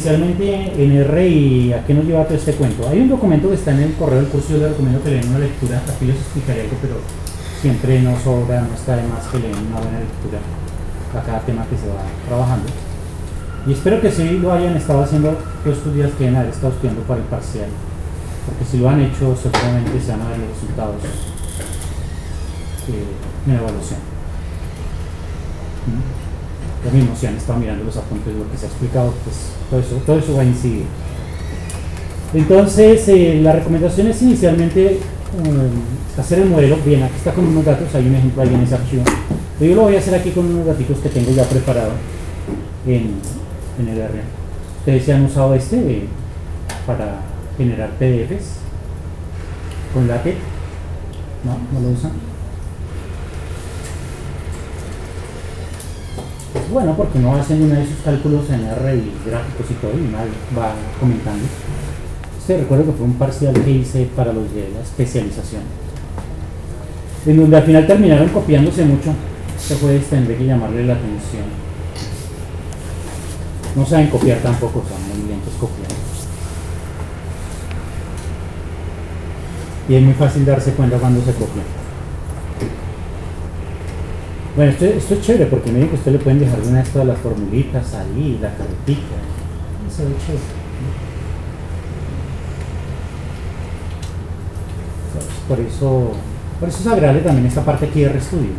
inicialmente en R y a qué nos lleva todo este cuento. Hay un documento que está en el correo del curso, yo les recomiendo que lean una lectura, aquí les explicaré algo, pero siempre no sobra, no está de más que lean una buena lectura a cada tema que se va trabajando. Y espero que sí lo hayan estado haciendo todos estos días que deben haber estado estudiando para el parcial, porque si lo han hecho seguramente se van a ver los resultados en la evaluación. Lo mismo, si han estado mirando los apuntes de lo que se ha explicado, pues todo eso va a incidir. Entonces, la recomendación es inicialmente hacer el modelo. Bien, aquí está con unos datos, hay un ejemplo ahí en ese archivo. Pero yo lo voy a hacer aquí con unos datos que tengo ya preparado en el R. Ustedes ya han usado para generar PDFs con LaTeX. No lo usan. Pues bueno, porque no hacen uno de esos cálculos en R y gráficos y todo, y mal va comentando. Recuerdo que fue un parcial que hice para los de la especialización, en donde al final terminaron copiándose mucho. Este juez tendré que llamarle la atención. No saben copiar tampoco, son muy lentos copiando. Y es muy fácil darse cuenta cuando se copia. Bueno, esto es chévere porque miren que usted le pueden dejar una de todas las formulitas ahí, la carretita. Eso es chévere. Por eso es agradable también esta parte aquí de RStudio.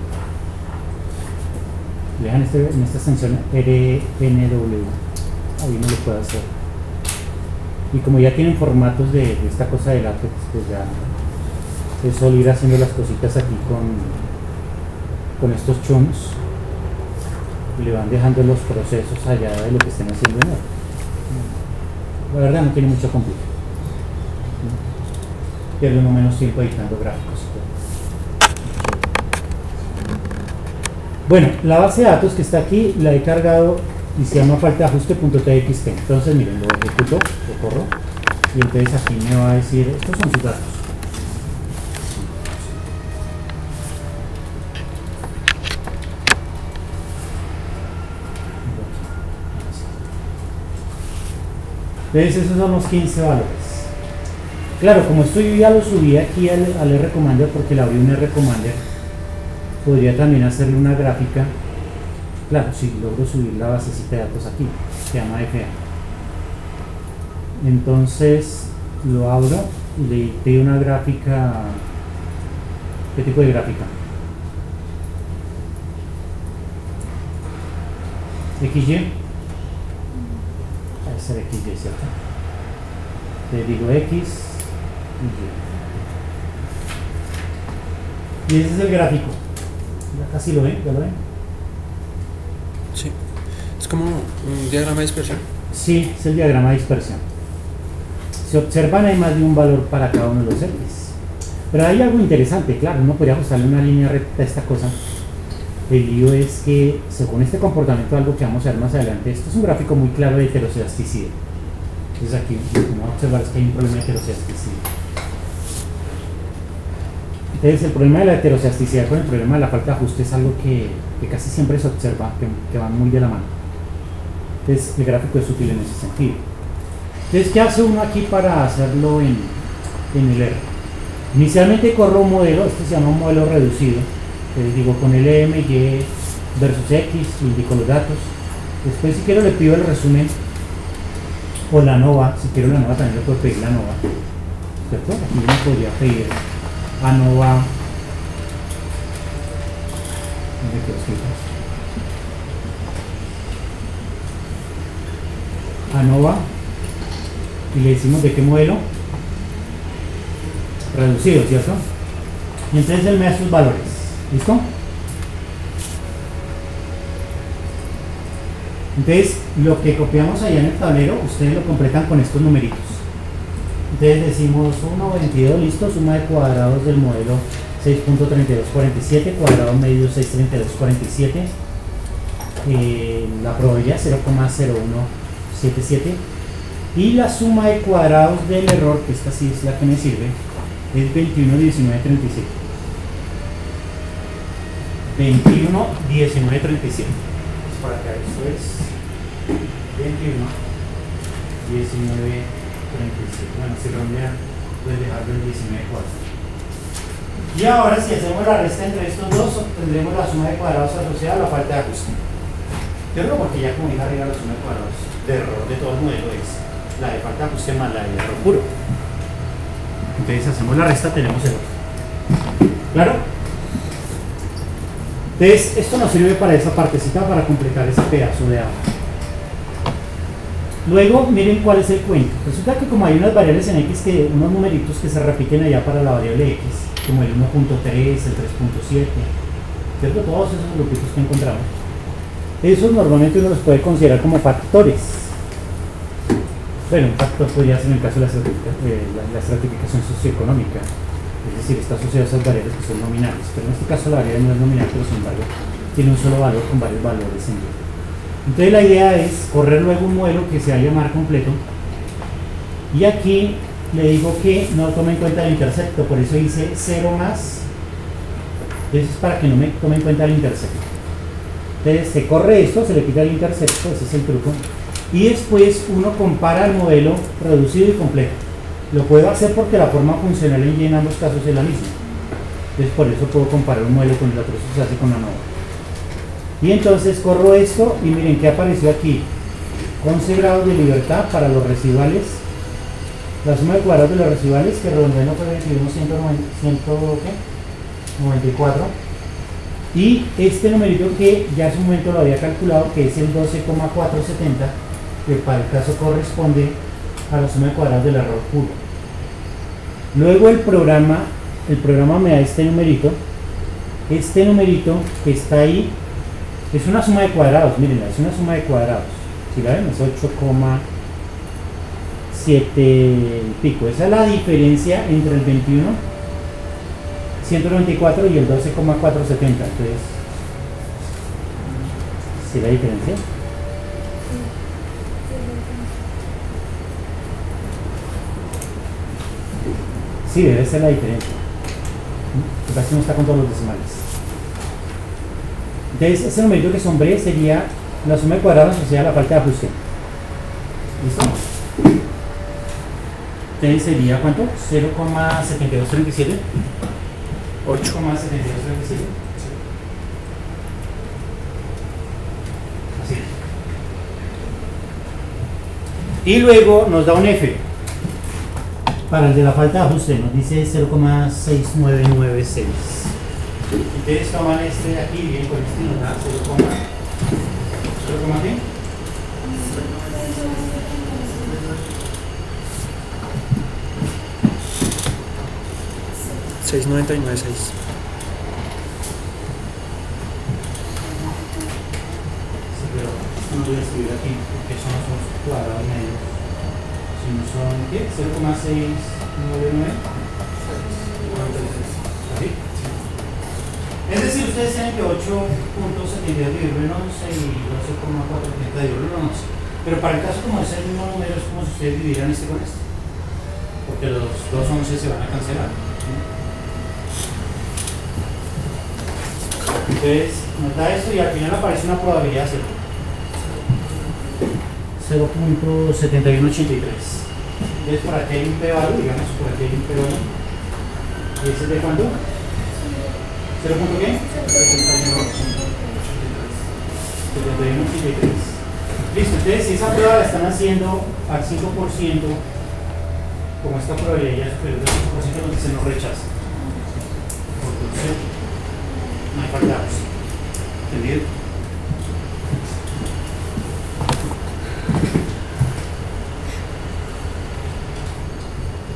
Le dejan en esta extensión RNW. Ahí no lo puede hacer. Y como ya tienen formatos de esta cosa de LaTeX, pues ya es solo ir haciendo las cositas aquí con estos chunks. Y le van dejando los procesos allá de lo que estén haciendo en él. La verdad no tiene mucho complicación. Pierde uno menos tiempo editando gráficos. Bueno, la base de datos que está aquí la he cargado y se llama faltadeajuste.txt. Entonces miren, lo ejecuto, lo corro y entonces aquí me va a decir, estos son sus datos. Entonces esos son los 15 valores. Claro, como esto yo ya lo subí aquí al R-Commander porque le abrí un R-Commander, podría también hacerle una gráfica. Claro, si logro subir la basecita de datos aquí, se llama FA. Entonces lo abro y le pido una gráfica. ¿Qué tipo de gráfica? XY. Debe ser XY, ¿cierto? Le digo X. Y ese es el gráfico. Ya casi lo ven, ¿ya lo ven? Sí. Es como un diagrama de dispersión. Sí, es el diagrama de dispersión. Si observan, hay más de un valor para cada uno de los X. Pero hay algo interesante, claro, uno podría ajustarle una línea recta a esta cosa. El lío es que, según este comportamiento, algo que vamos a ver más adelante, esto es un gráfico muy claro de heterocedasticidad. Entonces aquí lo que vamos a observar es que hay un problema de heterocedasticidad. Entonces el problema de la heterocedasticidad con el problema de la falta de ajuste es algo que casi siempre se observa, que van muy de la mano. Entonces el gráfico es útil en ese sentido. Entonces, ¿qué hace uno aquí para hacerlo en el R? Inicialmente corro un modelo, este se llama un modelo reducido. Entonces digo con LM, Y versus X, indico los datos. Después si quiero le pido el resumen o la ANOVA, si quiero la ANOVA también le puedo pedir la ANOVA, ¿cierto? Aquí me podría pedir ANOVA, ¿dónde quedó escrito? ANOVA, y le decimos de qué modelo, reducido, ¿cierto? Y entonces él me da sus valores, ¿listo? Entonces, lo que copiamos allá en el tablero, ustedes lo completan con estos numeritos. Entonces decimos 1,22, listo, suma de cuadrados del modelo 6.3247, cuadrado medio 6.3247, la probabilidad 0,0177, y la suma de cuadrados del error, que esta sí es la que me sirve, es 21,1937. 21,1937. Para acá esto es 21,1937. 19.37. Bueno, si rondean, pueden dejarlo en 19.4. Y ahora, si hacemos la resta entre estos dos, obtendremos la suma de cuadrados asociada a la falta de ajuste. ¿Cierto? Porque ya, como dije arriba, la suma de cuadrados de error de todo el modelo es la de falta de ajuste más la de error puro. Entonces, hacemos la resta, tenemos el otro. ¿Claro? Entonces, esto nos sirve para esa partecita, para completar ese pedazo de agua. Luego, miren cuál es el cuento. Resulta que como hay unas variables en X, unos numeritos que se repiten allá para la variable X, como el 1.3, el 3.7, ¿cierto? Todos esos grupitos que encontramos. Esos normalmente uno los puede considerar como factores. Bueno, un factor podría ser en el caso de la estratificación socioeconómica. Es decir, está asociado a esas variables que son nominales, pero en este caso la variable no es nominal, pero sin embargo tiene un solo valor con varios valores en ella. Entonces la idea es correr luego un modelo que se va a llamar completo, y aquí le digo que no tome en cuenta el intercepto, por eso hice 0 más, eso es para que no me tome en cuenta el intercepto. Entonces se corre esto, se le quita el intercepto, ese es el truco, y después uno compara el modelo reducido y completo. Lo puedo hacer porque la forma funcional en Y en ambos casos es la misma. Entonces por eso puedo comparar un modelo con el otro, eso se hace con la nova. Y entonces corro esto y miren qué apareció aquí. 11 grados de libertad para los residuales. La suma de cuadrados de los residuales que redondeando fue 21.194. Y este numerito que ya hace un momento lo había calculado, que es el 12,470, que para el caso corresponde a la suma de cuadrados del error puro. Luego el programa me da este numerito que está ahí, es una suma de cuadrados, miren, es una suma de cuadrados, si la ven es 8,7 y pico, esa es la diferencia entre el 21.194 y el 12,470, entonces, ¿sí la diferencia? Sí, debe ser la diferencia. Porque así no está con todos los decimales. Entonces, ese numerito que sombré sería la suma de cuadrados asociada a la falta de ajuste. ¿Listo? Entonces sería ¿cuánto? 0,7237. 8,7237. Así. Y luego nos da un F. Para el de la falta de ajuste nos dice 0,6996. Entonces toman este de aquí, bien con este, nos da 0,qué? 6,996. Sí, pero esto no lo voy a escribir aquí porque eso no son cuadrados medios. Sino son, ¿qué? 0,699. ¿Así? Es decir, ustedes tienen que 8.72 dividido en 11 y 12,430 dividido en 11. Pero para el caso como es el mismo número, es como si ustedes dividieran este con este. Porque los dos 11 se van a cancelar. Entonces, nos da esto y al final aparece una probabilidad 0. 0.7183. Entonces, por aquí hay un p-valor, digamos, por aquí hay un p-valor. ¿Y ese es de cuánto? 0. ¿Qué? 7183. Listo, entonces si esa prueba la están haciendo al 5%, como esta probabilidad ya es superior al 5%, nos dice no rechaza. Por conclusión, no hay falta. ¿Entendido?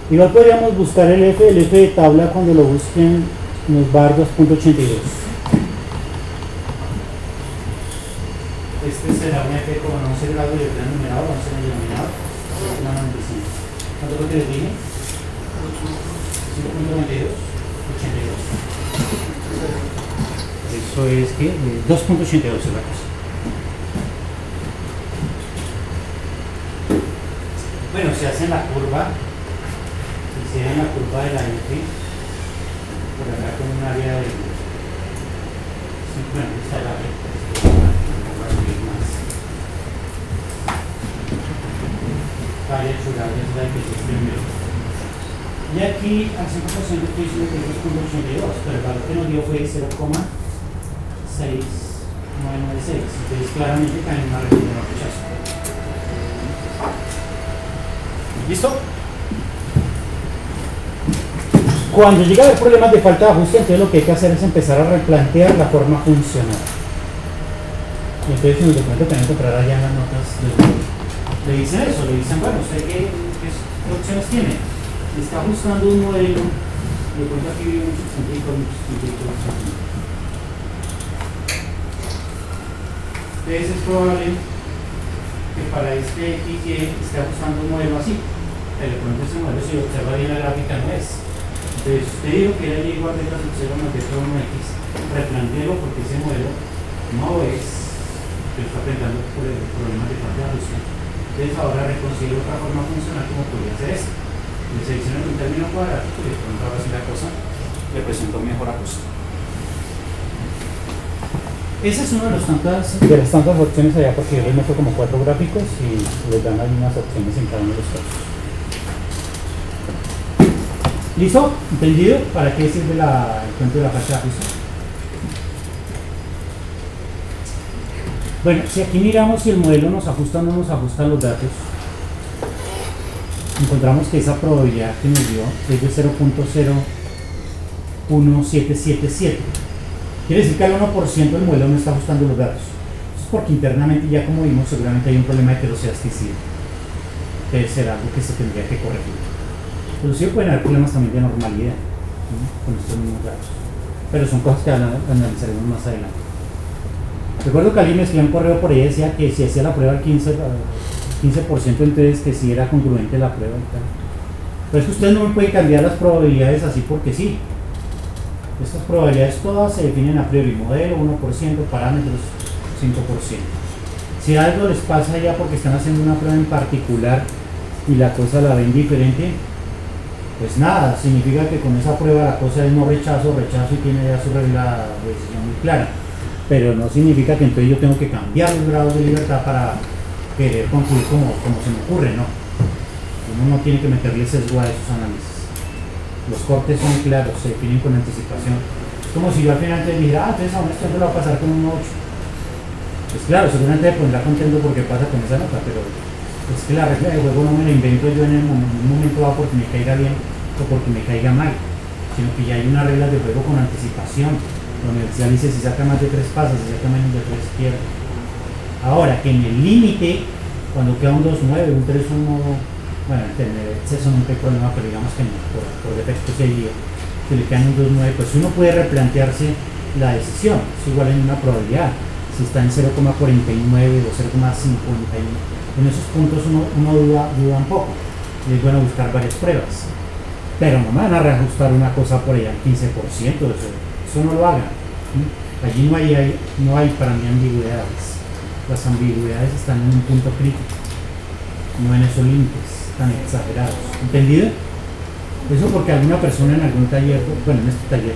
Igual podríamos buscar el F de tabla cuando lo busquen nos va a dar 2.82. Este será un F con 11 grados de libertad numerado, 11 en el denominador, 0,95. ¿Cuánto fue que les dije? 5.92, 82. Eso es que 2.82 es la cosa. Bueno, se hace en la curva, se hace en la curva de la F. Por acá con un área de simplemente está la falla chural es la que se primero. Y aquí al 5% estoy diciendo que es 2.82, pero el valor que nos dio fue 0,6996. Entonces claramente cae en una región de rechazo. ¿Listo? Cuando llega a haber problemas de falta de ajuste, entonces lo que hay que hacer es empezar a replantear la forma funcional. Y entonces en el documento también encontrar allá en las notas le dicen eso, le dicen, bueno, ¿usted qué opciones tiene? Está ajustando un modelo, de pronto aquí vive un substantivo. Entonces es probable que para este XY esté ajustando un modelo así, pero de pronto ese modelo, si observa bien la gráfica, no es. Entonces usted dijo que era y igual de la sub 0 más delta 1x, replantéelo porque ese modelo no es, que está enfrentando por el problema de falta de ajuste. Entonces ahora reconsidero otra forma funcional como podría ser esta. Le selecciono un término cuadrático y de pronto ahora sí la cosa le presento mejor ajuste. Esa es una de las tantas opciones allá, porque yo les muestro como 4 gráficos y les dan algunas opciones en cada uno de los casos. ¿Listo? ¿Entendido? ¿Para qué sirve el cuento de la falta de ajuste? Bueno, si aquí miramos si el modelo nos ajusta o no nos ajusta los datos, encontramos que esa probabilidad que nos dio es de 0.01777. Quiere decir que al 1% el modelo no está ajustando los datos. Eso es porque internamente, ya como vimos, seguramente hay un problema de heterocedasticidad. Debe ser algo que se tendría que corregir. Inclusive pueden haber problemas también de normalidad, ¿no?, con estos mismos datos. Pero son cosas que analizaremos más adelante. Recuerdo que alguien me escribió un correo por ahí y decía que si hacía la prueba al 15%, entonces que si era congruente la prueba y tal. Pero es que ustedes no me pueden cambiar las probabilidades así porque sí. Estas probabilidades todas se definen a priori: modelo, 1%, parámetros, 5%. Si algo les pasa ya porque están haciendo una prueba en particular y la cosa la ven diferente, pues nada, significa que con esa prueba la cosa es no rechazo y tiene ya su regla de decisión muy clara. Pero no significa que entonces yo tengo que cambiar los grados de libertad para querer concluir como se me ocurre, ¿no? Uno no tiene que meterle sesgo a esos análisis. Los cortes son claros, se definen con anticipación. Es como si yo al final te dijera, entonces a un estudiante lo va a pasar con un 8. Pues claro, seguramente me pondrá contento porque pasa con esa nota, pero es que la regla de juego no me la invento yo en un momento dado porque me caiga bien o porque me caiga mal, sino que ya hay unas reglas de juego con anticipación. La universidad dice si saca más de 3 pasas, si saca menos de 3 pierde. Ahora, que en el límite, cuando queda un 2-9, un 3-1, bueno, tener exceso no hay problema, pero digamos que no, por defecto se dio, si le quedan un 2-9, pues uno puede replantearse la decisión, es igual en una probabilidad, si está en 0,49 o 0,51, en esos puntos uno duda un poco, y es bueno buscar varias pruebas, pero no me van a reajustar una cosa por allá al 15%, eso no lo hagan. Allí no hay para mí ambigüedades. Las ambigüedades están en un punto crítico, no en esos límites tan exagerados. ¿Entendido? Eso porque alguna persona en algún taller, bueno, en este taller,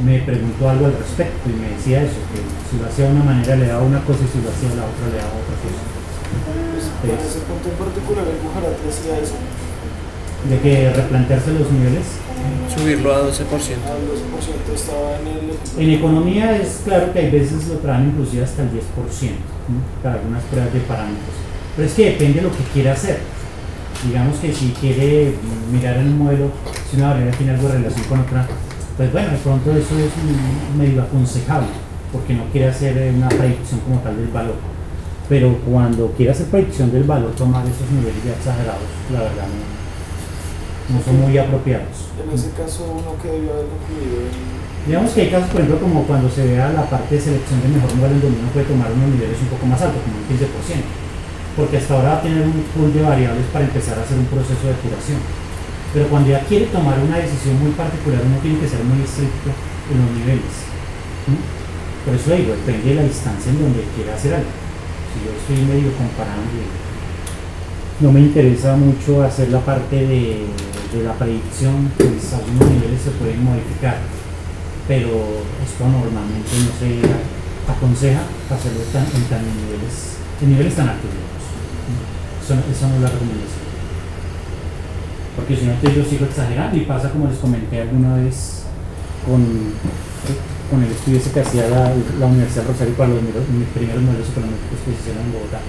me preguntó algo al respecto y me decía eso, que si lo hacía de una manera le daba una cosa y si lo hacía de la otra le daba otra cosa. Pues ese punto en particular el Bujarat decía eso. De que replantearse los niveles. Subirlo a 12%. Al 12% estaba en el... En economía es claro que hay veces lo traen inclusive hasta el 10%, ¿no?, para algunas pruebas de parámetros. Pero es que depende de lo que quiera hacer. Digamos que si quiere mirar en un modelo, si una variable tiene algo de relación con otra, pues bueno, de pronto eso es medio aconsejable, porque no quiere hacer una predicción como tal del valor. Pero cuando quiere hacer predicción del valor, tomar esos niveles ya exagerados, la verdad no son muy apropiados. En ese caso, uno que debió haber concluido en... Digamos que hay casos, por ejemplo, como cuando se vea la parte de selección de mejor modelo en donde uno puede tomar unos niveles un poco más altos, como un 15%, porque hasta ahora va a tener un pool de variables para empezar a hacer un proceso de curación. Pero cuando ya quiere tomar una decisión muy particular, uno tiene que ser muy estricto en los niveles. Por eso digo, depende de la distancia en donde quiera hacer algo. Si yo estoy medio comparando, no me interesa mucho hacer la parte de la predicción, pues algunos niveles se pueden modificar, pero esto normalmente no se aconseja hacerlo en niveles tan altos, digamos. Eso no es la recomendación. Porque si no, entonces yo sigo exagerando y pasa como les comenté alguna vez con el estudio ese que hacía la Universidad Rosario para mis primeros modelos económicos que se hicieron en Bogotá.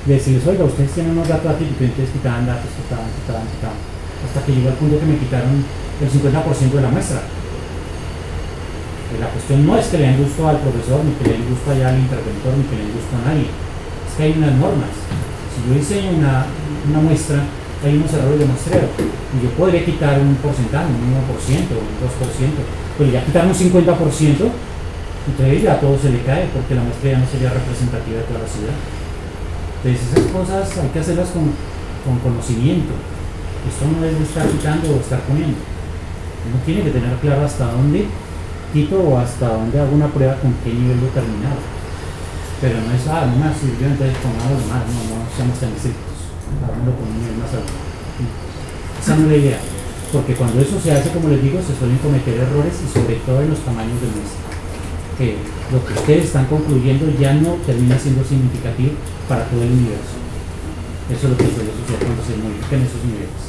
De decirles, oiga, ustedes tienen unos datos atípicos, entonces quitaban datos, hasta que llegó al punto que me quitaron el 50% de la muestra. La cuestión no es que le den gusto al profesor, ni que le den gusto allá al interventor, ni que le den gusto a nadie. Es que hay unas normas. Si yo diseño una muestra, hay unos errores de muestreo. Y yo podría quitar un porcentaje, un 1%, un 2%, pero ya quitar un 50%, entonces ya todo se le cae, porque la muestra ya no sería representativa de toda la ciudad. Entonces esas cosas hay que hacerlas con conocimiento. Esto no es de estar quitando o estar poniendo. Uno tiene que tener claro hasta dónde quito o hasta dónde hago una prueba con qué nivel determinado. Pero no es, no me sirvió, entonces pongamos más, no seamos tan estrictos. Hagámoslo con un nivel más alto. Esa no es la idea. Porque cuando eso se hace, como les digo, se suelen cometer errores y sobre todo en los tamaños de muestra. Que lo que ustedes están concluyendo ya no termina siendo significativo para todo el universo. Eso es lo que suele suceder cuando se modifican esos niveles.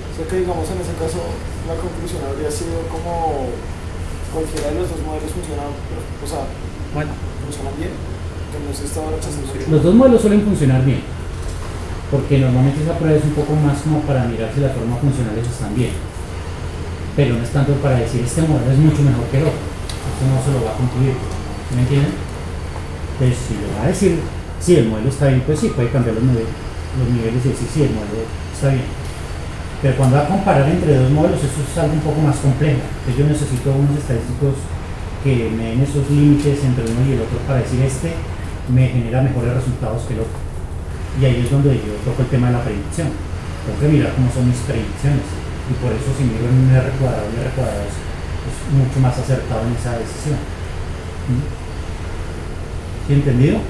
O sea que digamos en ese caso la conclusión habría sido como cualquiera de los dos modelos funciona, o sea, Bueno, funcionan bien, que no se estaba rechazando. Los dos modelos suelen funcionar bien, porque normalmente esa prueba es un poco más como para mirar si las formas funcionales están bien, pero no es tanto para decir este modelo es mucho mejor que el otro, esto no se lo va a concluir, ¿me entienden? Entonces si le va a decir si el modelo está bien, pues sí, puede cambiar los niveles y decir si el modelo está bien. Pero cuando va a comparar entre dos modelos, eso es algo un poco más complejo. Entonces yo necesito unos estadísticos que me den esos límites entre uno y el otro para decir este me genera mejores resultados que el otro. Y ahí es donde yo toco el tema de la predicción. Tengo que mirar cómo son mis predicciones. Y por eso si miro en un R cuadrado y R cuadrado es mucho más acertado en esa decisión. ¿Sí entendido?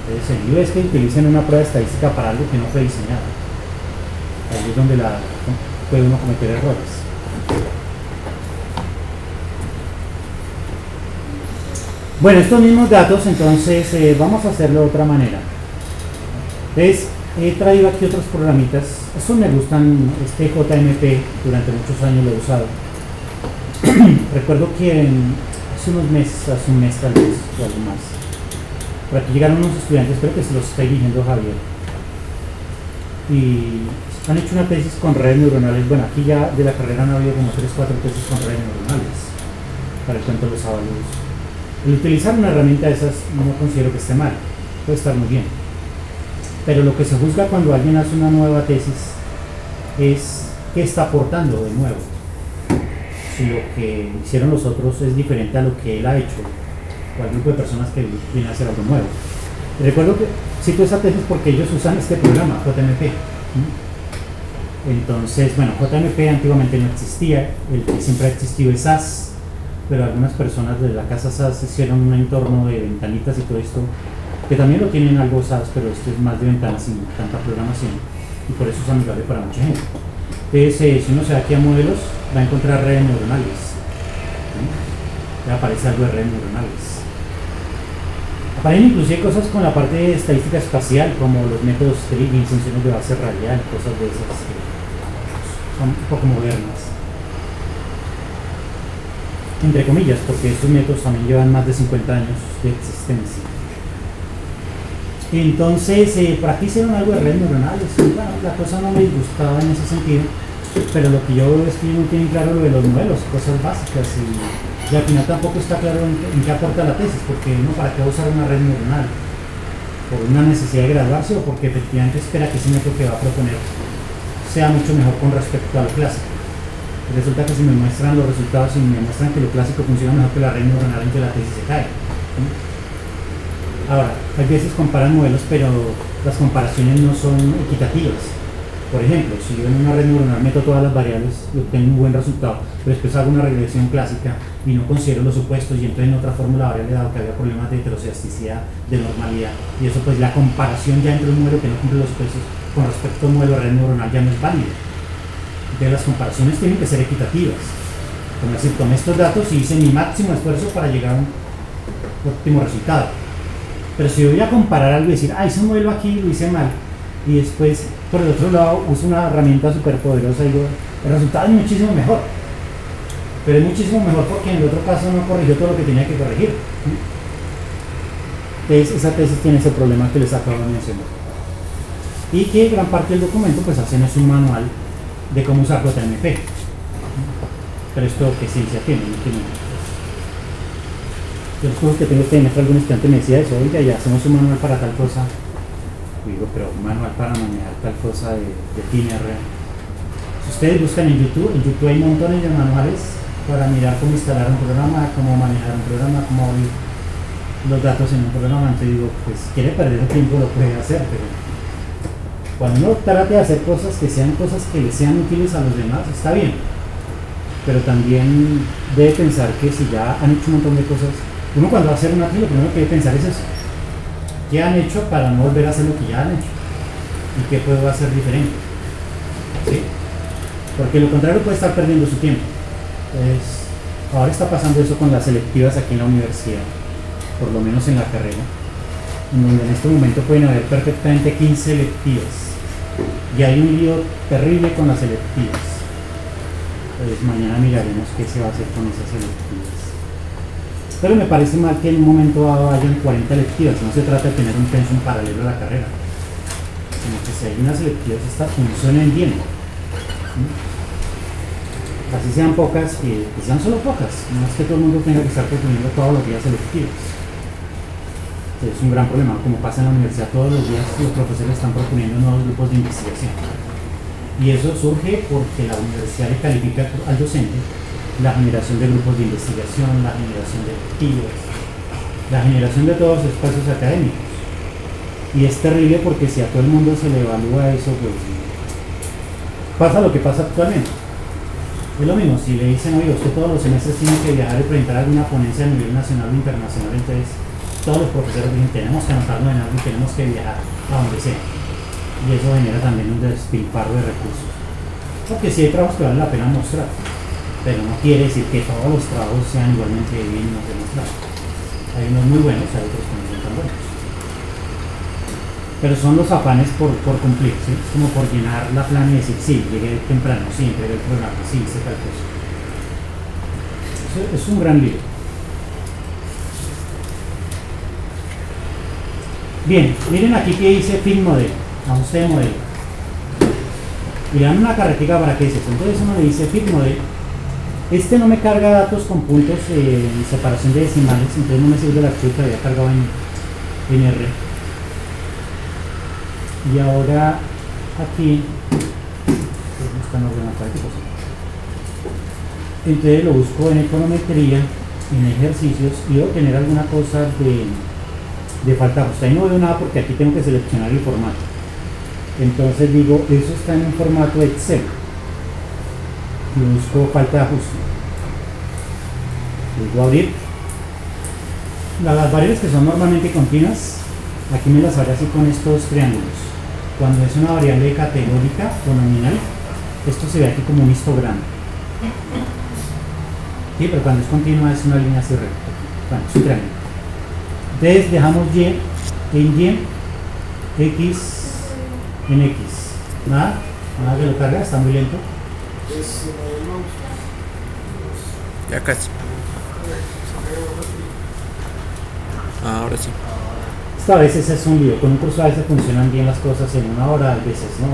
El sentido es que utilicen una prueba estadística para algo que no fue diseñado. Ahí es donde puede uno cometer errores. Bueno, estos mismos datos, entonces vamos a hacerlo de otra manera. Entonces, he traído aquí otros programitas. Estos me gustan, este JMP, durante muchos años lo he usado. Recuerdo que hace unos meses, hace un mes tal vez, o algo más, por aquí llegaron unos estudiantes, creo que se los está dirigiendo Javier. Y han hecho una tesis con redes neuronales. Bueno, aquí ya de la carrera han habido como 3 o 4 tesis con redes neuronales para el cuento de los avalos. El utilizar una herramienta de esas no considero que esté mal, puede estar muy bien. Pero lo que se juzga cuando alguien hace una nueva tesis es qué está aportando de nuevo. Si lo que hicieron los otros es diferente a lo que él ha hecho, o al grupo de personas que vienen a hacer algo nuevo. Y recuerdo que cito esa tesis porque ellos usan este programa, JMP. Entonces, bueno, JMP antiguamente no existía, el que siempre ha existido es SAS, pero algunas personas de la casa SAS hicieron un entorno de ventanitas y todo esto, que también lo tienen algo SAS, pero esto es más de ventanas sin tanta programación, y por eso es amigable para mucha gente. Entonces, si uno se va aquí a modelos, va a encontrar redes neuronales. Ya aparece algo de redes neuronales. Aparecen inclusive cosas con la parte de estadística espacial, como los métodos Kriging, funciones de base radial, cosas de esas que son un poco modernas. Entre comillas, porque estos métodos también llevan más de 50 años de existencia. Entonces, por aquí hicieron algo de redes neuronales, y bueno, la cosa no me disgustaba en ese sentido, pero lo que yo veo es que no tienen claro lo de los modelos, cosas básicas, y al final tampoco está claro en qué aporta la tesis, porque uno para qué va a usar una red neuronal, por una necesidad de graduarse o porque efectivamente espera que ese método que va a proponer sea mucho mejor con respecto a lo clásico. Resulta que si me muestran los resultados y me muestran que lo clásico funciona mejor que la red neuronal, entonces la tesis se cae. Ahora, hay veces comparan modelos, pero las comparaciones no son equitativas. Por ejemplo, si yo en una red neuronal meto todas las variables y obtengo un buen resultado, pero después hago una regresión clásica y no considero los supuestos y entonces en otra fórmula variable dado que había problemas de heterocedasticidad, de normalidad, y eso pues la comparación ya entre un modelo que no cumple los supuestos con respecto a un modelo de red neuronal ya no es válido. Entonces las comparaciones tienen que ser equitativas. Como decir, tomé estos datos y hice mi máximo esfuerzo para llegar a un óptimo resultado. Pero si voy a comparar algo y decir, ese modelo aquí lo hice mal, y después por el otro lado uso una herramienta súper poderosa y digo, el resultado es muchísimo mejor. Pero es muchísimo mejor porque en el otro caso no corrigió todo lo que tenía que corregir. Entonces, esa tesis tiene ese problema que les acabo de mencionar. Y que gran parte del documento pues hacen es un manual de cómo usar JMP. Pero esto que ciencia tiene, no tiene. Yo les juro que tengo este semestre algún estudiante me decía eso, oiga, ya hacemos un manual para tal cosa. Y digo, pero un manual para manejar tal cosa de TINR. Si ustedes buscan en YouTube hay montones de manuales para mirar cómo instalar un programa, cómo manejar un programa, cómo abrir los datos en un programa. Entonces digo, pues si quiere perder el tiempo lo puede hacer, pero cuando uno trate de hacer cosas que sean cosas que le sean útiles a los demás, está bien. Pero también debe pensar que si ya han hecho un montón de cosas, uno cuando va a hacer una cosa, lo primero que debe pensar es eso. ¿Qué han hecho para no volver a hacer lo que ya han hecho? ¿Y qué puedo hacer diferente? ¿Sí? Porque lo contrario puede estar perdiendo su tiempo. Entonces, ahora está pasando eso con las selectivas aquí en la universidad, por lo menos en la carrera, en donde en este momento pueden haber perfectamente 15 selectivas. Y hay un lío terrible con las selectivas. Entonces, mañana miraremos qué se va a hacer con esas selectivas. Pero me parece mal que en un momento dado hayan 40 electivas. No se trata de tener un pensum paralelo a la carrera, sino que si hay unas electivas, estas funcionen bien. Así sean pocas, que sean solo pocas. No es que todo el mundo tenga que estar proponiendo todos los días electivas. Es un gran problema. Como pasa en la universidad, todos los días los profesores están proponiendo nuevos grupos de investigación. Y eso surge porque la universidad le califica al docente la generación de grupos de investigación, la generación de electivas, la generación de todos los espacios académicos. Y es terrible porque si a todo el mundo se le evalúa eso, pues pasa lo que pasa actualmente. Es lo mismo, si le dicen, oye, usted todos los semestres tiene que viajar y presentar alguna ponencia a nivel nacional o internacional, entonces todos los profesores dicen, tenemos que anotarnos en algo y tenemos que viajar a donde sea. Y eso genera también un despilfarro de recursos. Porque sí hay trabajos que valen la pena mostrar, pero no quiere decir que todos los trabajos sean igualmente dignos de mostrar. Hay unos muy buenos, hay otros que no son tan buenos. Pero son los afanes por cumplir, ¿sí? Es como por llenar la plana y decir, sí, llegué temprano, sí, entregué el programa, sí, hice tal cosa. Eso es un gran lío. Bien, miren aquí que dice Film Model, ajuste de modelo. Y le dan una carretica para que dice eso. Entonces uno le dice Film Model. Este no me carga datos con puntos en separación de decimales, entonces no me sirve el archivo que había cargado en R. Y ahora aquí buscan ordenar para qué cosa. Entonces lo busco en econometría, en ejercicios, y debo tener alguna cosa de falta de ajuste. Ahí no veo nada porque aquí tengo que seleccionar el formato. Entonces digo, eso está en un formato Excel. Y busco falta de ajuste. Les voy a abrir. Las variables que son normalmente continuas, aquí me las haré así con estos triángulos. Cuando es una variable categórica o nominal, esto se ve aquí como un histograma. ¿Sí? Pero cuando es continua es una línea así recta. Bueno, es un triángulo. Entonces dejamos y en y, x en x. Nada que lo carga, está muy lento. Ya casi. Ahora sí. A veces es un lío, con un curso a veces funcionan bien las cosas en una hora, a veces no.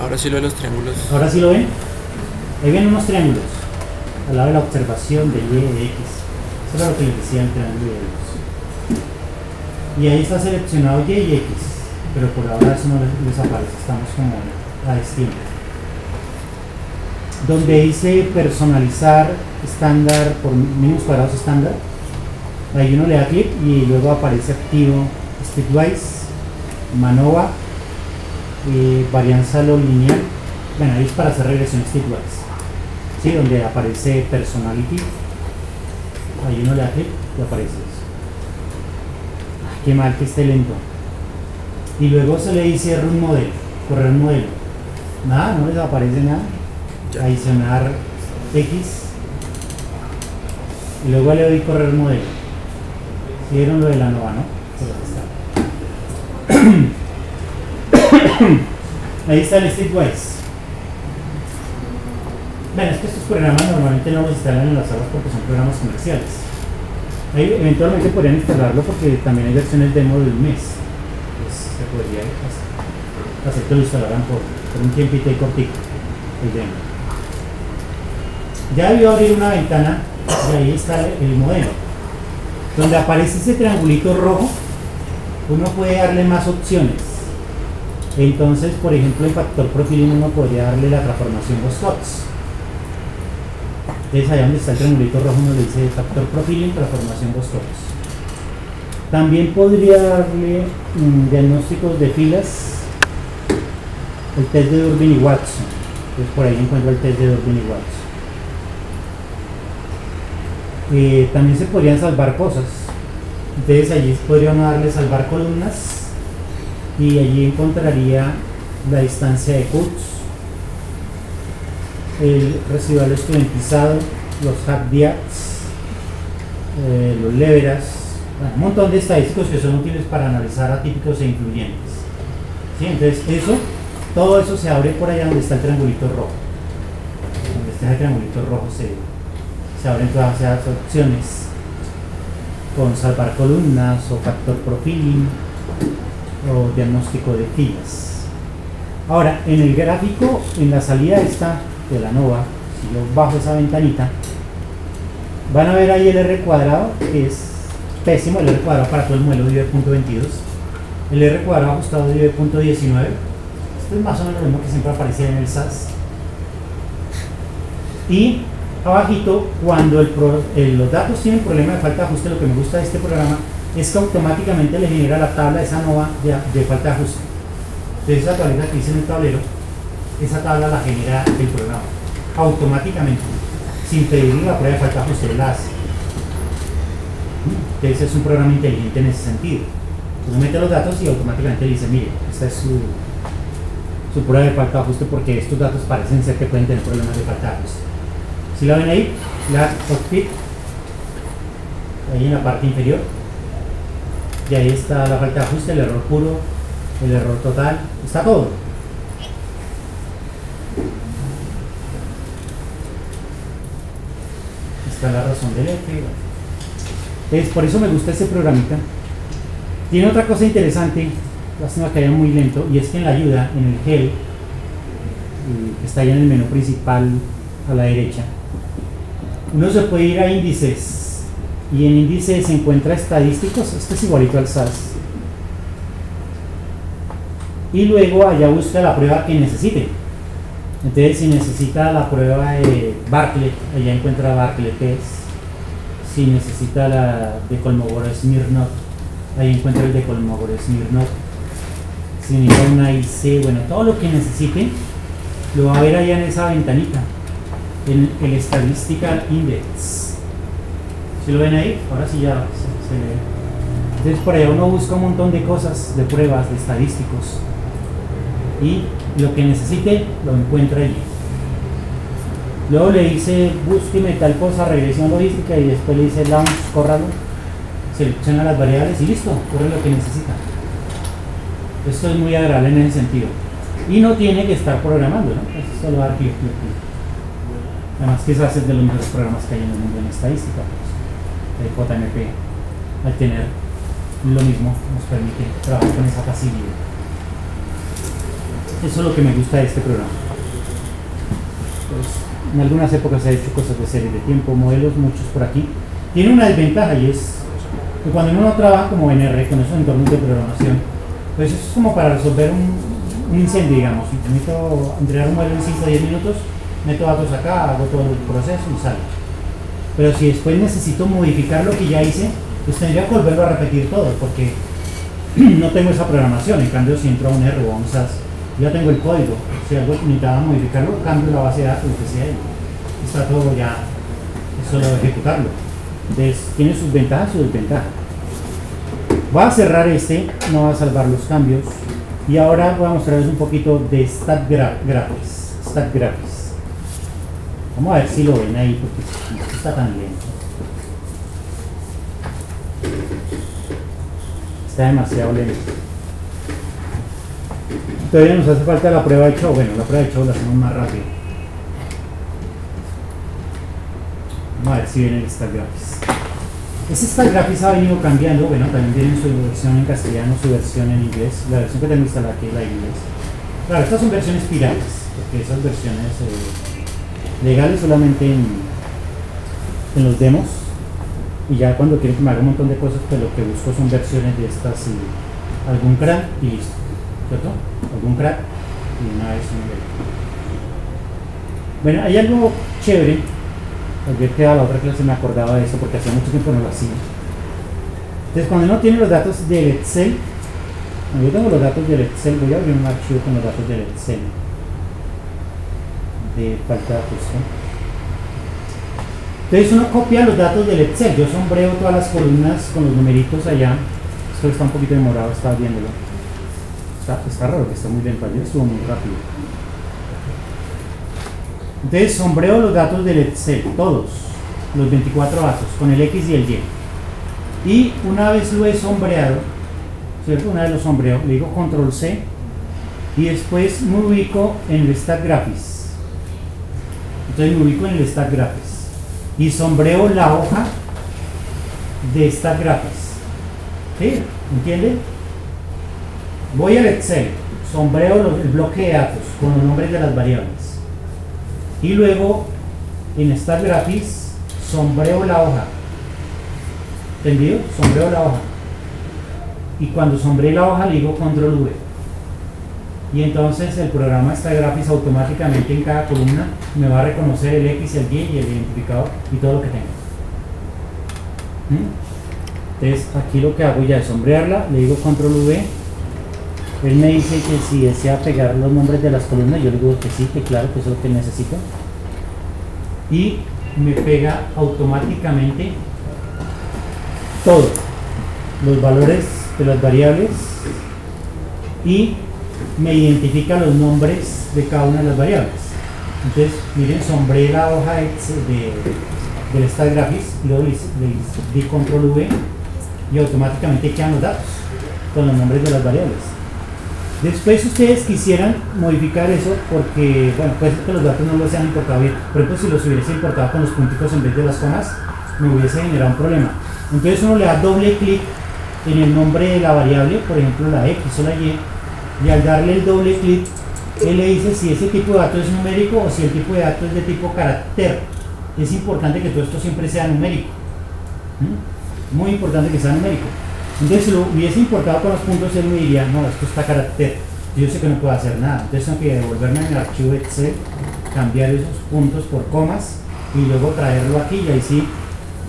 Ahora sí lo de los triángulos. ¿Ahora sí lo ven? Ahí ven unos triángulos, al lado de la observación de y y de x. Eso era lo que les decía el triángulo de x. Y ahí está seleccionado y y x, pero por ahora eso no les aparece, estamos como a destino. Donde dice personalizar estándar por mínimos cuadrados estándar, ahí uno le da clic y luego aparece activo Splitwise, MANOVA, varianza lo lineal. Bueno, ahí es para hacer regresión Splitwise, ¿sí? Donde aparece personality, ahí uno le da clic y aparece eso. Ay, qué mal que esté lento. Y luego se le dice run model, correr modelo. Nada, no les aparece nada. Adicionar X y luego le doy correr modelo. ¿Vieron lo de la nova, no? Ahí está el Streetwise. Bueno, es que estos programas normalmente no los instalan en las salas porque son programas comerciales. Ahí eventualmente podrían instalarlo porque también hay versiones demo del mes. Pues se podría hacer que lo instalaran por un tiempito y cortico. El demo. Ya debió abrir una ventana y ahí está el modelo. Donde aparece ese triangulito rojo, uno puede darle más opciones. Entonces, por ejemplo, en factor profiling uno podría darle la transformación Vostox. Entonces, allá donde está el triangulito rojo, uno le dice factor profiling, transformación Vostox. También podría darle diagnósticos de filas, el test de Durbin y Watson. Entonces, por ahí encuentro el test de Durbin y Watson. También se podrían salvar cosas. Entonces allí podría uno darle salvar columnas y allí encontraría la distancia de cuts, el residual estudiantizado, los hackdiats, los leveras, un montón de estadísticos que son útiles para analizar atípicos e influyentes. ¿Sí? Entonces todo eso se abre por allá donde está el triangulito rojo. Donde está el triangulito rojo se abren todas esas opciones con salvar columnas o factor profiling o diagnóstico de filas. Ahora, en el gráfico, en la salida esta de la NOVA, si yo bajo esa ventanita, van a ver ahí el R cuadrado, que es pésimo, el R cuadrado para todo el modelo de 10.22, el R cuadrado ajustado de 10.19, esto es más o menos lo mismo que siempre aparecía en el SAS. Y abajito, cuando los datos tienen problema de falta de ajuste, lo que me gusta de este programa es que automáticamente le genera la tabla de esa NOVA de falta de ajuste. Entonces esa tablita que dice en el tablero, esa tabla la genera el programa automáticamente, sin pedirle la prueba de falta de ajuste, él la hace. Entonces es un programa inteligente en ese sentido. Entonces mete los datos y automáticamente le dice, mire, esta es su prueba de falta de ajuste porque estos datos parecen ser que pueden tener problemas de falta de ajuste. Si la ven ahí, la cockpit, ahí en la parte inferior, y ahí está la falta de ajuste, el error puro, el error total, está todo. Está la razón del F. Entonces, por eso me gusta este programita. Tiene otra cosa interesante, lástima que vaya muy lento, y es que en la ayuda, en el GEL, que está ahí en el menú principal a la derecha, uno se puede ir a índices y en índices se encuentra estadísticos. Esto es igualito al SAS, y luego allá busca la prueba que necesite. Entonces si necesita la prueba de Bartlett, allá encuentra Bartlett test. Si necesita la de Kolmogorov-Smirnov, ahí encuentra el de Kolmogorov-Smirnov. Si necesita una IC, bueno, todo lo que necesite lo va a ver allá en esa ventanita, en el Statistical Index. Si lo ven ahí, ahora sí ya se ve. Entonces por allá uno busca un montón de cosas, de pruebas, de estadísticos, y lo que necesite lo encuentra allí. Luego le dice búsqueme tal cosa, regresión logística, y después le dice launch, córralo, selecciona las variables y listo, corre lo que necesita. Esto es muy agradable en ese sentido. Y no tiene que estar programando, ¿no? Es solo dar clic, clic, clic. Además que ese es de los mejores programas que hay en el mundo en estadística. Pues, el JMP, al tener lo mismo, nos permite trabajar con esa facilidad. Eso es lo que me gusta de este programa. Pues, en algunas épocas se ha hecho cosas de serie de tiempo, modelos, muchos por aquí. Tiene una desventaja y es que cuando uno trabaja como NR, con esos entornos de programación, pues eso es como para resolver un incendio, digamos. Necesito entregar un modelo en 5 o 10 minutos, meto datos acá, hago todo el proceso y sale. Pero si después necesito modificar lo que ya hice, pues tendría que volverlo a repetir todo, porque no tengo esa programación. En cambio, si entro a un R o a un SAS, ya tengo el código. Si algo necesitaba modificarlo, cambio la base de datos, lo que sea, y está todo ya, es solo ejecutarlo. Entonces, tiene sus ventajas y sus desventajas. Voy a cerrar este, no va a salvar los cambios, y ahora voy a mostrarles un poquito de StatGraphics. Vamos a ver si lo ven ahí, porque esto está tan lento. Está demasiado lento. Todavía nos hace falta la prueba de show. Bueno, la prueba de show la hacemos más rápido. Vamos a ver si viene el Stack Graphics. Este Stack Graphics ha venido cambiando. Bueno, también tiene su versión en castellano, su versión en inglés. La versión que tengo instalada aquí es la inglés. Claro, estas son versiones piratas, porque esas versiones legales solamente en los demos. Y ya cuando quiero que me haga un montón de cosas, pues lo que busco son versiones de estas y algún crack y listo, ¿cierto? Algún crack y una vez un nivel. Bueno, hay algo chévere. Ayer que a la otra clase me acordaba de eso porque hacía mucho tiempo no lo hacía. Entonces, cuando uno tiene los datos del Excel, yo tengo los datos del Excel, voy a abrir un archivo con los datos del Excel de falta de ajuste. Entonces uno copia los datos del Excel, yo sombreo todas las columnas con los numeritos allá. Esto está un poquito demorado, estaba viéndolo. Está raro que está muy lento, ayer estuvo muy rápido. Entonces sombreo los datos del Excel, todos, los 24 datos, con el X y el Y. Y una vez lo he sombreado, ¿cierto? Una vez lo sombreo, le digo Control C y después me ubico en el Stack Graphics. Entonces me ubico en el Stack Graphics y sombreo la hoja de Stack Graphics. ¿Sí? ¿Entienden? Voy al Excel, sombreo el bloque de datos con los nombres de las variables y luego en Stack Graphics sombreo la hoja. ¿Entendido? Sombreo la hoja y cuando sombré la hoja le digo Control V y entonces el programa Stack Graphics automáticamente en cada columna me va a reconocer el X, el Y y el identificador y todo lo que tenga. Entonces aquí lo que hago ya es sombrearla, le digo Control V, él me dice que si desea pegar los nombres de las columnas, yo le digo que sí, que claro, que eso es lo que necesito y me pega automáticamente todo, los valores de las variables y me identifica los nombres de cada una de las variables. Entonces, miren, sombré la hoja del Stack Graphics y luego le di Control V y automáticamente quedan los datos con los nombres de las variables. Después, si ustedes quisieran modificar eso, porque, bueno, puede ser que los datos no los hayan importado bien. Por ejemplo, si los hubiese importado con los punticos en vez de las comas, me hubiese generado un problema. Entonces, uno le da doble clic en el nombre de la variable, por ejemplo, la X o la Y, y al darle el doble clic, él le dice si ese tipo de dato es numérico o si el tipo de dato es de tipo carácter. Es importante que todo esto siempre sea numérico. Muy importante que sea numérico. Entonces, si lo hubiese importado con los puntos, él me diría, no, esto está carácter. Yo sé que no puedo hacer nada. Entonces, tengo que devolverme en el archivo Excel, cambiar esos puntos por comas y luego traerlo aquí y ahí sí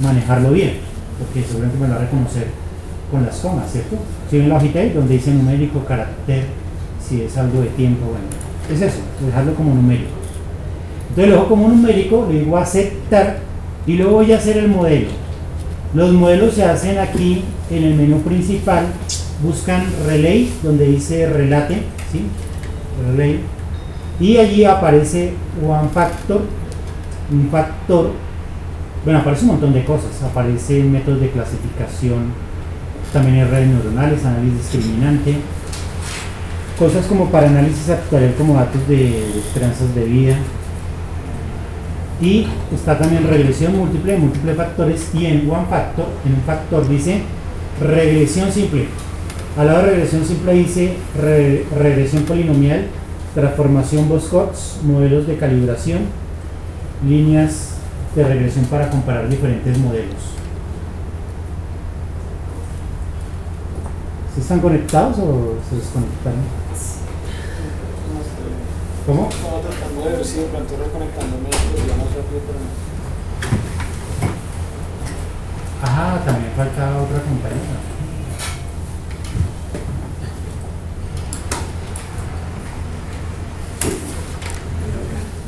manejarlo bien, porque seguramente me lo va a reconocer con las comas, ¿cierto? Si ven la hojita ahí donde dice numérico, carácter, si es algo de tiempo, bueno, es eso, dejarlo como numérico. Entonces lo dejo como numérico, le digo aceptar y luego voy a hacer el modelo. Los modelos se hacen aquí en el menú principal, buscan Relay, donde dice Relate, ¿sí? Relay, y allí aparece One Factor, un factor, bueno, aparece un montón de cosas, aparecen métodos de clasificación, también hay redes neuronales, análisis discriminante, cosas como para análisis actuarial como datos de esperanzas de vida, y está también regresión múltiple, múltiples factores, y en One Factor, en un factor dice regresión simple. Al lado de regresión simple dice regresión polinomial, transformación Box-Cox, modelos de calibración, líneas de regresión para comparar diferentes modelos. ¿Sí están conectados o se desconectaron? ¿Cómo? Estaba tratando de ver si de pronto reconectándome sería más rápido, pero no. Ah, también falta otra compañera.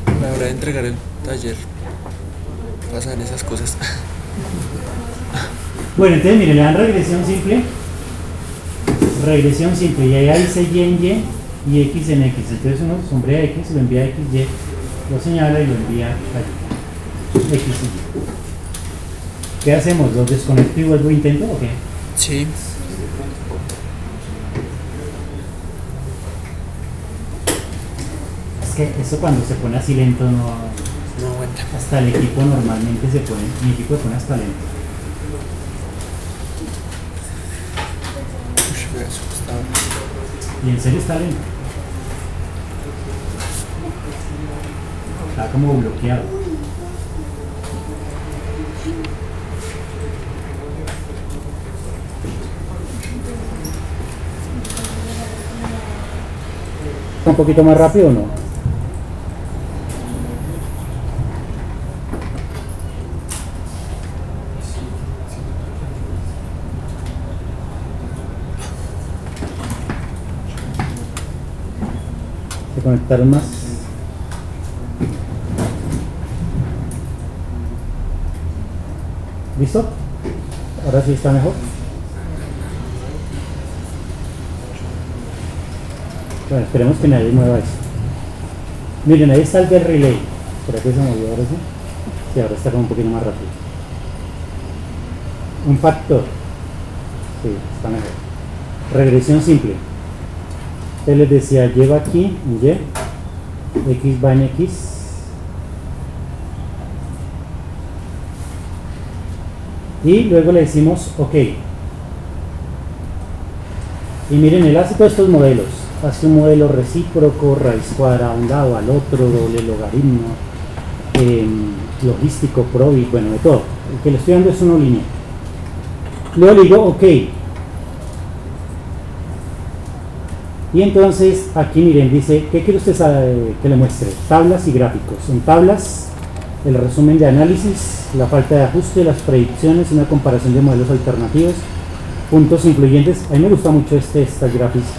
A la hora de entregar el taller pasan esas cosas. Bueno, entonces miren, le dan regresión simple, y ahí dice Y en Y X en X. Entonces uno sombrea X, lo envía a X, Y, lo señala y lo envía a X y Y. ¿Qué hacemos? ¿Los desconecto y vuelvo a intento o qué? Sí. que eso cuando se pone así lento no aguanta. hasta el equipo normalmente se pone, mi equipo se pone hasta lento. Uy, me asustaba. Y en serio está lento. Está como bloqueado. ¿Un poquito más rápido o no? ¿Se conectaron más? ¿Listo? Ahora sí está mejor. Bueno, esperemos que nadie mueva eso. Miren, ahí está el del relay. ¿Por aquí se movió ahora sí? Sí, ahora está como un poquito más rápido. Un factor. Sí, está mejor. Regresión simple. Entonces les decía, lleva aquí en Y, X va en X. Y luego le decimos OK. Y miren, él hace todos estos modelos. Hace un modelo recíproco, raíz cuadrada a un lado, al otro, doble logaritmo, logístico, probi, bueno, de todo. El que le estoy dando es uno lineal. Luego le digo OK. Y entonces aquí miren, dice, ¿qué quiere usted que le muestre? Tablas y gráficos. En tablas, el resumen de análisis, la falta de ajuste, las predicciones, una comparación de modelos alternativos, puntos influyentes. A mí me gusta mucho estas gráficas,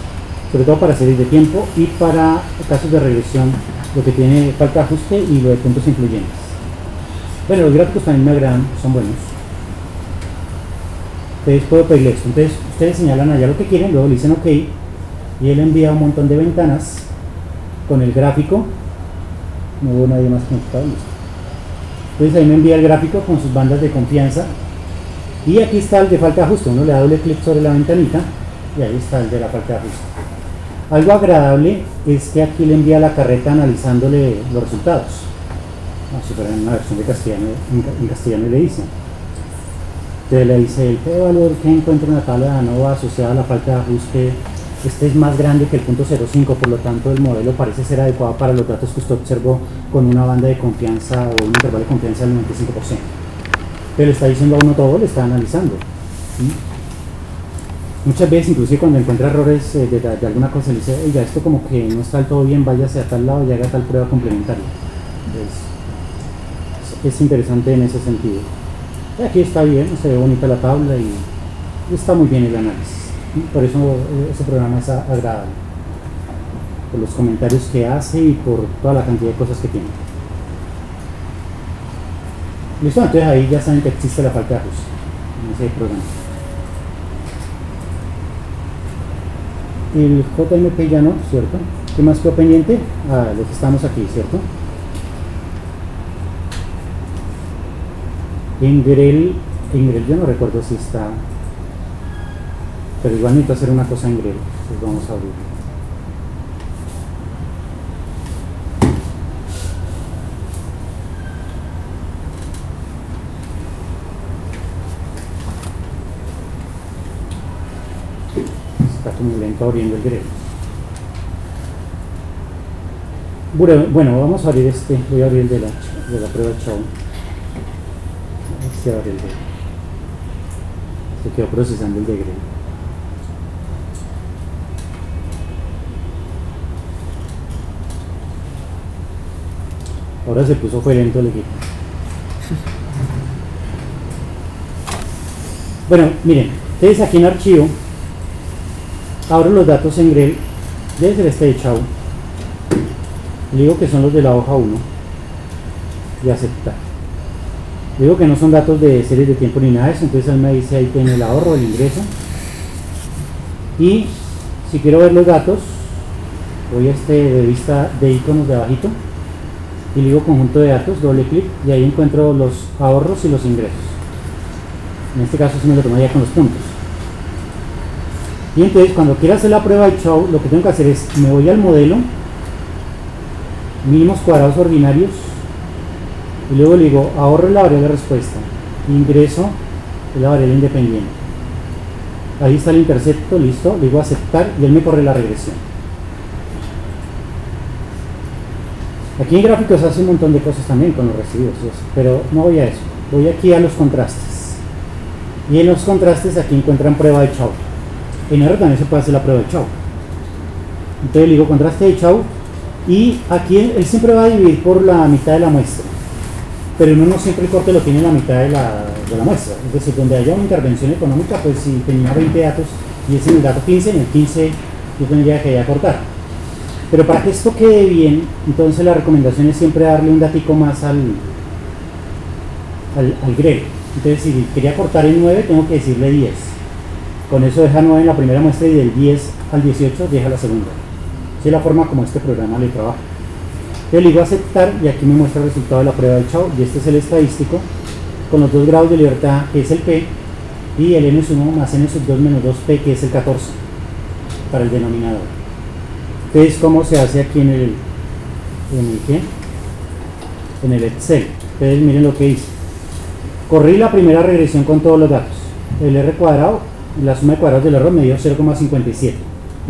sobre todo para series de tiempo y para casos de regresión, lo que tiene falta de ajuste y lo de puntos influyentes. Bueno, los gráficos también me agradan, son buenos. Entonces puedo pedirle esto. Entonces ustedes señalan allá lo que quieren, luego le dicen OK y él envía un montón de ventanas con el gráfico. No hubo nadie más conectado. Entonces ahí me envía el gráfico con sus bandas de confianza y aquí está el de falta de ajuste. Uno le da doble clic sobre la ventanita y ahí está el de la falta de ajuste. Algo agradable es que aquí le envía la carreta analizándole los resultados. Si fuera en una versión de castellano, en castellano le dice. Entonces le dice el p-valor que encuentra en la tabla de ANOVA asociada a la falta de ajuste. Este es más grande que el punto 0.5, por lo tanto el modelo parece ser adecuado para los datos que usted observó con una banda de confianza o un intervalo de confianza del 95%. Pero le está diciendo a uno todo, le está analizando. ¿Sí? Muchas veces, inclusive cuando encuentra errores de alguna cosa, le dice, oiga, esto como que no está del todo bien, váyase a tal lado y haga tal prueba complementaria. Entonces, es interesante en ese sentido. Aquí está bien, se ve bonita la tabla y está muy bien el análisis. Por eso ese programa es agradable, por los comentarios que hace y por toda la cantidad de cosas que tiene. Listo, entonces ahí ya saben que existe la falta de ajuste en ese programa. El JMP ya no, ¿cierto? ¿Qué más quedó pendiente? Lo que estamos aquí, ¿cierto? En Grel yo no recuerdo si está, pero igual necesito hacer una cosa en Grel, pues vamos a abrir. Está como lento abriendo el Grel. Bueno, vamos a abrir voy a abrir el de la prueba de Chow. Se abre el de. Se quedó procesando el de Grel. Ahora se puso fue lento el equipo. Bueno, miren, ustedes aquí en archivo abro los datos en Grel, debe ser este de Chow. Le digo que son los de la hoja 1 y aceptar. Le digo que no son datos de series de tiempo ni nada de eso, entonces él me dice ahí tiene el ahorro, el ingreso. Y si quiero ver los datos, voy a de vista de iconos de abajito y le digo conjunto de datos, doble clic y ahí encuentro los ahorros y los ingresos. En este caso sí me lo tomaría con los puntos. Y entonces cuando quiera hacer la prueba de Chow, lo que tengo que hacer es, me voy al modelo mínimos cuadrados ordinarios, y luego le digo ahorro la variable de respuesta, ingreso es la variable independiente. Ahí está el intercepto, listo, le digo aceptar y él me corre la regresión. Aquí en gráficos hace un montón de cosas también con los residuos, pero no voy a eso, voy aquí a los contrastes. Y en los contrastes aquí encuentran prueba de Chow. En R también se puede hacer la prueba de Chow. Entonces le digo contraste de Chow, y aquí él siempre va a dividir por la mitad de la muestra, pero uno no siempre el corte lo tiene en la mitad de la muestra. Es decir, donde haya una intervención económica, pues si tenía 20 datos y es en el dato 15, en el 15 yo tendría que cortar. Pero para que esto quede bien, entonces la recomendación es siempre darle un datico más al grep. Entonces si quería cortar el 9, tengo que decirle 10. Con eso deja 9 en la primera muestra y del 10 al 18 deja la segunda. Esa es la forma como este programa le trabaja. Yo le digo aceptar y aquí me muestra el resultado de la prueba de Chow, y este es el estadístico con los 2 grados de libertad, que es el P, y el n-1 más n-2 menos 2P, que es el 14 para el denominador. Entonces, ¿cómo se hace aquí en el Excel? Entonces miren lo que hice. Corrí la primera regresión con todos los datos. El R cuadrado, la suma de cuadrados del error me dio 0,57.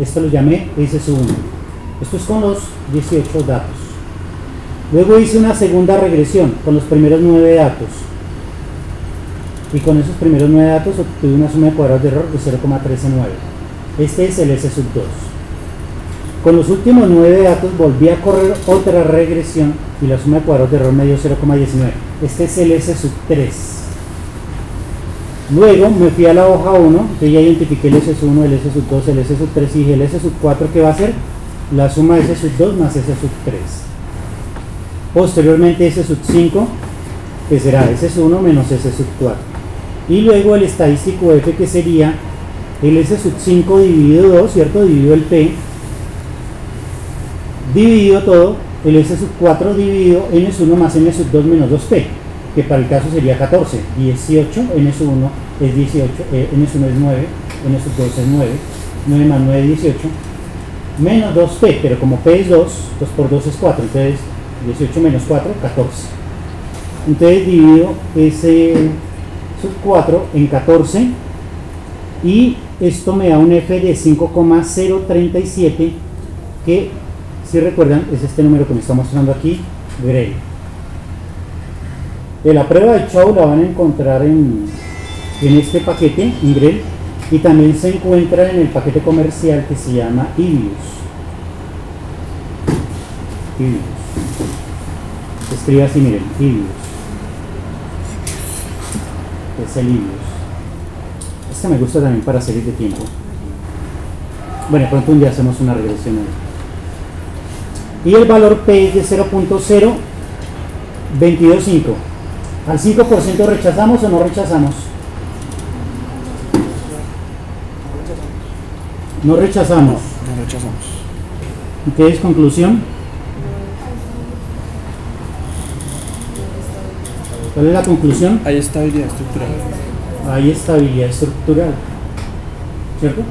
Esto lo llamé S1. Esto es con los 18 datos. Luego hice una segunda regresión con los primeros 9 datos. Y con esos primeros 9 datos obtuve una suma de cuadrados de error de 0,139. Este es el S2. Con los últimos 9 datos volví a correr otra regresión y la suma de cuadrados de error me dio 0,19. Este es el S3. Luego me fui a la hoja 1, entonces ya identifiqué el S1, el S2, el S3 y dije el S4, ¿qué va a ser? La suma de S2 más S3. Posteriormente S5, que será S1 menos S4. Y luego el estadístico F, que sería el S5 dividido 2, ¿cierto? Dividido el P, dividido todo, el S4 dividido N1 más N2 menos 2P, que para el caso sería 14, 18, N1 es 18, N1 es 9, N2 es 9, 9 más 9 es 18, menos 2P, pero como P es 2, 2 por 2 es 4, entonces 18 menos 4, 14. Entonces divido ese sub 4 en 14 y esto me da un F de 5,037, que si recuerdan es este número que me está mostrando aquí, Gray. De la prueba de Chow la van a encontrar en este paquete, en Gray, y también se encuentra en el paquete comercial que se llama Ibius. Se escribe así, miren, Ibius. Es el Ibius. Este me gusta también para series de tiempo. Bueno, pronto un día hacemos una regresión ahí. Y el valor P es de 0.0225. ¿Al 5% rechazamos o no rechazamos? No rechazamos. No rechazamos. Entonces, conclusión. ¿Cuál es la conclusión? Hay estabilidad estructural. Hay estabilidad estructural. ¿Cierto?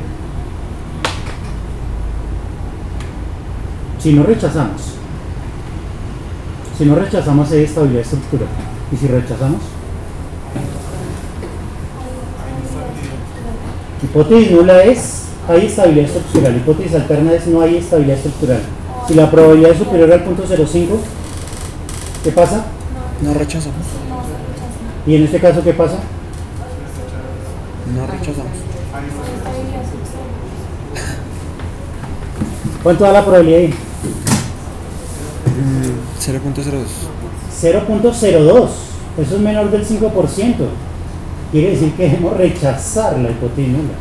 Si no rechazamos. Si no rechazamos hay estabilidad estructural. ¿Y si rechazamos? Hipótesis nula es hay estabilidad estructural. Hipótesis alterna es no hay estabilidad estructural. Si la probabilidad es superior al 0.05, ¿qué pasa? No rechazamos. ¿Y en este caso qué pasa? No rechazamos. ¿Cuánto da la probabilidad ahí? 0.02. 0.02. Eso es menor del 5%. Quiere decir que debemos rechazar la hipótesis nula.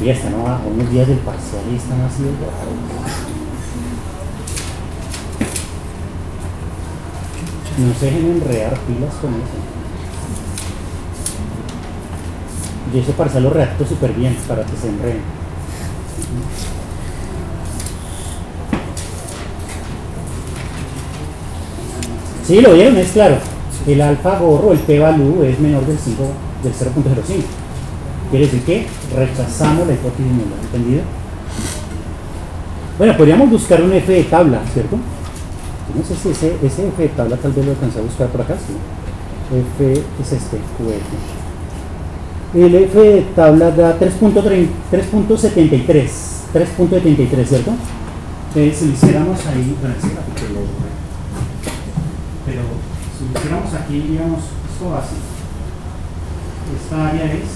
Y ya están a unos días del parcial y están así de raros. No se dejen enredar pilas con eso. Yo ese parcial lo redacto súper bien para que se enreden. Sí, lo vieron, es claro. El alfa gorro, el p-value es menor del 0.05. Quiere decir que rechazamos la hipótesis nula, ¿entendido? Bueno, podríamos buscar un F de tabla, ¿cierto? No sé si ese F de tabla tal vez lo alcancé a buscar por acá, sí. F es este, QF. El F de tabla da 3.73, 3.73, ¿cierto? Entonces, si lo hiciéramos ahí, bueno, sí, pero si lo hiciéramos aquí, digamos, esto va así. Esta área es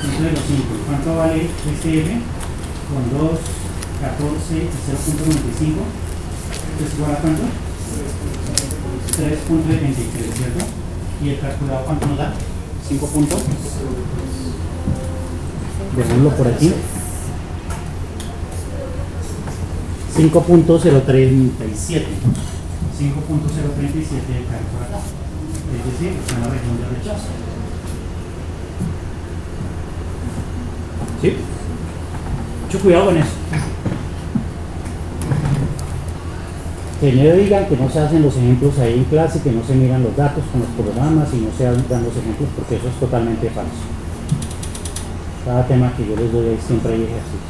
1 de los 5. ¿Cuánto vale este F? Con 2, 14 y 0.95. ¿Es igual a cuánto? 3.73, ¿cierto? ¿Y el calculado cuánto nos da? 5 puntos. Dejémoslo por aquí. 5.037. 5.037 de cálculo acá. Es decir, está en la región de rechazo. ¿Sí? Mucho cuidado con eso. Que no digan que no se hacen los ejemplos ahí en clase, que no se miran los datos con los programas y no se dan los ejemplos, porque eso es totalmente falso. Cada tema que yo les doy ahí siempre hay ejercicios.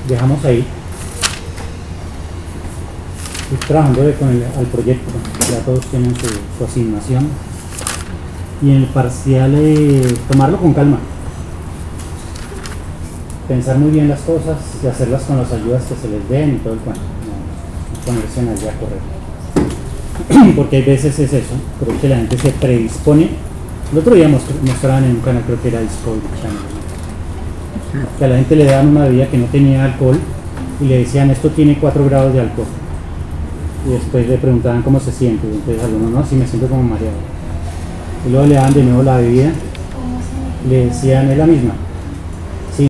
Dejamos ahí. Estoy trabajando al proyecto, ya todos tienen su asignación. Y en el parcial tomarlo con calma. Pensar muy bien las cosas y hacerlas con las ayudas que se les den y todo el cuento. No ponerse en allá a correr. Porque hay veces es eso, creo que la gente se predispone. El otro día mostraban en un canal, creo que era Discovery Channel, que a la gente le daban una bebida que no tenía alcohol y le decían esto tiene 4 grados de alcohol. Y después le preguntaban cómo se siente. Y entonces alguno, no, sí me siento como mareado. Y luego le daban de nuevo la bebida y le decían es la misma.